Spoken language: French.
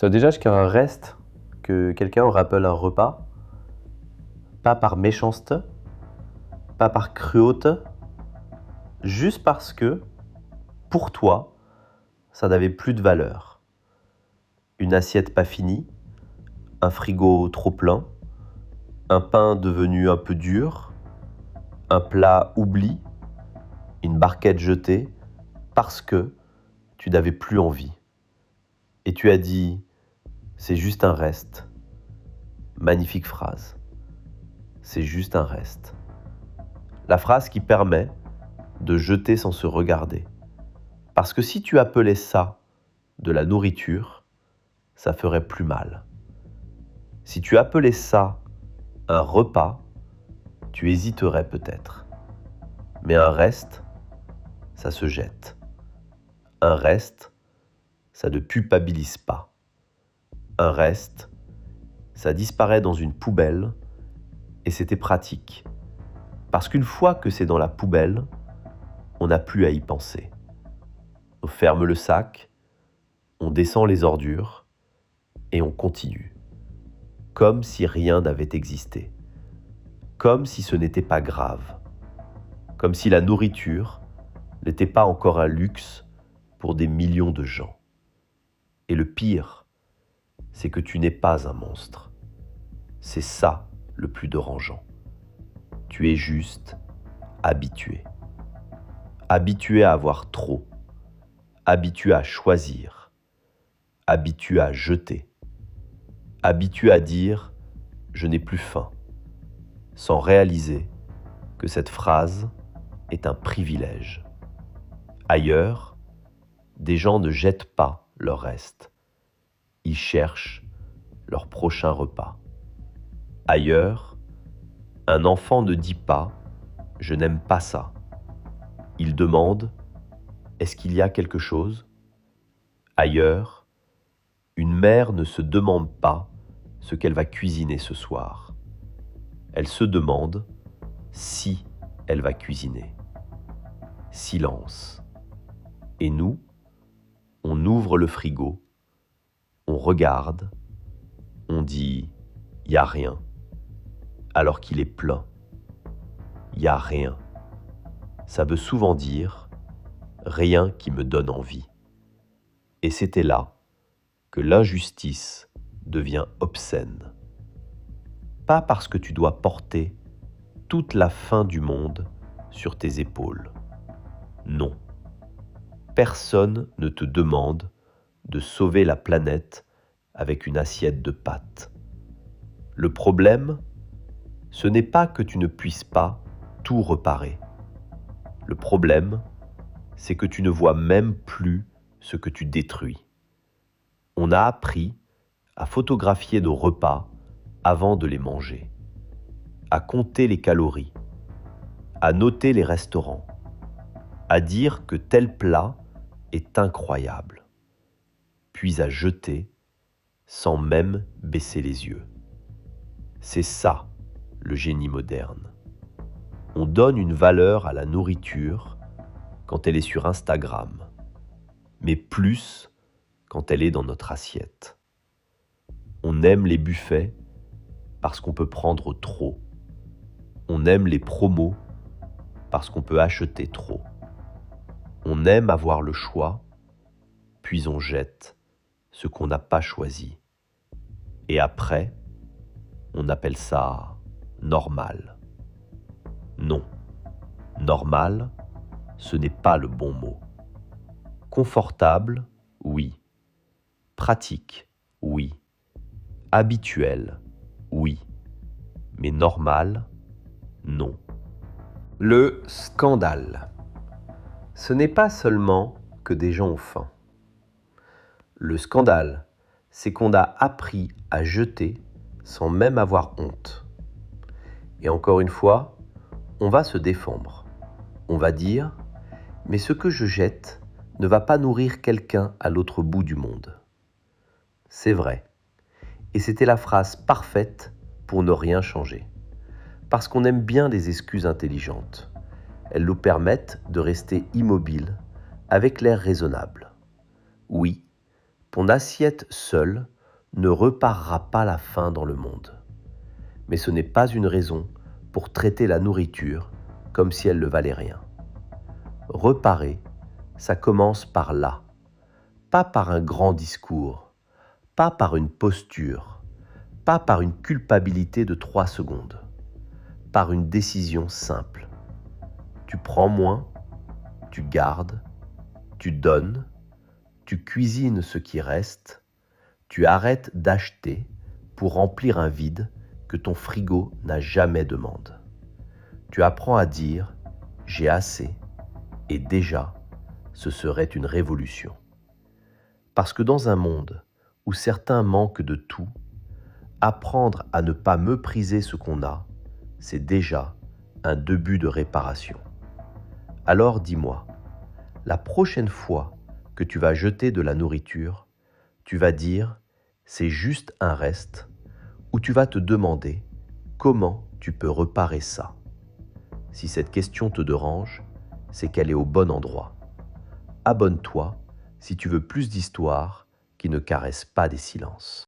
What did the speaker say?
T'as déjà acheté un reste que quelqu'un rappelle un repas, pas par méchanceté, pas par cruauté, juste parce que, pour toi, ça n'avait plus de valeur. Une assiette pas finie, un frigo trop plein, un pain devenu un peu dur, un plat oubli, une barquette jetée, parce que tu n'avais plus envie. Et tu as dit, c'est juste un reste. Magnifique phrase. C'est juste un reste. La phrase qui permet de jeter sans se regarder. Parce que si tu appelais ça de la nourriture, ça ferait plus mal. Si tu appelais ça un repas, tu hésiterais peut-être. Mais un reste, ça se jette. Un reste, ça ne culpabilise pas. Un reste, ça disparaît dans une poubelle et c'était pratique. Parce qu'une fois que c'est dans la poubelle, on n'a plus à y penser. On ferme le sac, on descend les ordures et on continue. Comme si rien n'avait existé. Comme si ce n'était pas grave. Comme si la nourriture n'était pas encore un luxe pour des millions de gens. Et le pire, c'est que tu n'es pas un monstre. C'est ça le plus dérangeant. Tu es juste habitué. Habitué à avoir trop. Habitué à choisir. Habitué à jeter. Habitué à dire « je n'ai plus faim », sans réaliser que cette phrase est un privilège. Ailleurs, des gens ne jettent pas leur reste. Ils cherchent leur prochain repas. Ailleurs, un enfant ne dit pas « je n'aime pas ça ». Il demande « est-ce qu'il y a quelque chose ?» Ailleurs, une mère ne se demande pas ce qu'elle va cuisiner ce soir. Elle se demande si elle va cuisiner. Silence. Et nous, on ouvre le frigo, on regarde, on dit « y a rien », alors qu'il est plein. Y a rien. Ça veut souvent dire « rien qui me donne envie ». Et c'était là que l'injustice devient obscène. Pas parce que tu dois porter toute la faim du monde sur tes épaules. Non. Personne ne te demande de sauver la planète avec une assiette de pâtes. Le problème, ce n'est pas que tu ne puisses pas tout reparer. Le problème, c'est que tu ne vois même plus ce que tu détruis. On a appris à photographier nos repas avant de les manger, à compter les calories, à noter les restaurants, à dire que tel plat est incroyable, puis à jeter sans même baisser les yeux. C'est ça, le génie moderne. On donne une valeur à la nourriture quand elle est sur Instagram, mais plus quand elle est dans notre assiette. On aime les buffets parce qu'on peut prendre trop. On aime les promos parce qu'on peut acheter trop. On aime avoir le choix, puis on jette ce qu'on n'a pas choisi. Et après, on appelle ça normal. Non, normal, ce n'est pas le bon mot. Confortable, oui. Pratique, oui. Habituel, oui. Mais normal, non. Le scandale. Ce n'est pas seulement que des gens ont faim. Le scandale, c'est qu'on a appris à jeter sans même avoir honte. Et encore une fois, on va se défendre. On va dire « mais ce que je jette ne va pas nourrir quelqu'un à l'autre bout du monde ». C'est vrai. Et c'était la phrase parfaite pour ne rien changer. Parce qu'on aime bien les excuses intelligentes. Elles nous permettent de rester immobiles avec l'air raisonnable. Oui, Ton assiette seule ne reparera pas la faim dans le monde. Mais ce n'est pas une raison pour traiter la nourriture comme si elle ne valait rien. Reparer, ça commence par là, pas par un grand discours, pas par une posture, pas par une culpabilité de 3 secondes, par une décision simple. Tu prends moins, tu gardes, tu donnes, tu cuisines ce qui reste, tu arrêtes d'acheter pour remplir un vide que ton frigo n'a jamais demandé. Tu apprends à dire « j'ai assez » et déjà, ce serait une révolution. Parce que dans un monde où certains manquent de tout, apprendre à ne pas mépriser ce qu'on a, c'est déjà un début de réparation. Alors dis-moi, la prochaine fois que tu vas jeter de la nourriture, tu vas dire « c'est juste un reste » ou tu vas te demander comment tu peux réparer ça. Si cette question te dérange, c'est qu'elle est au bon endroit. Abonne-toi si tu veux plus d'histoires qui ne caressent pas des silences.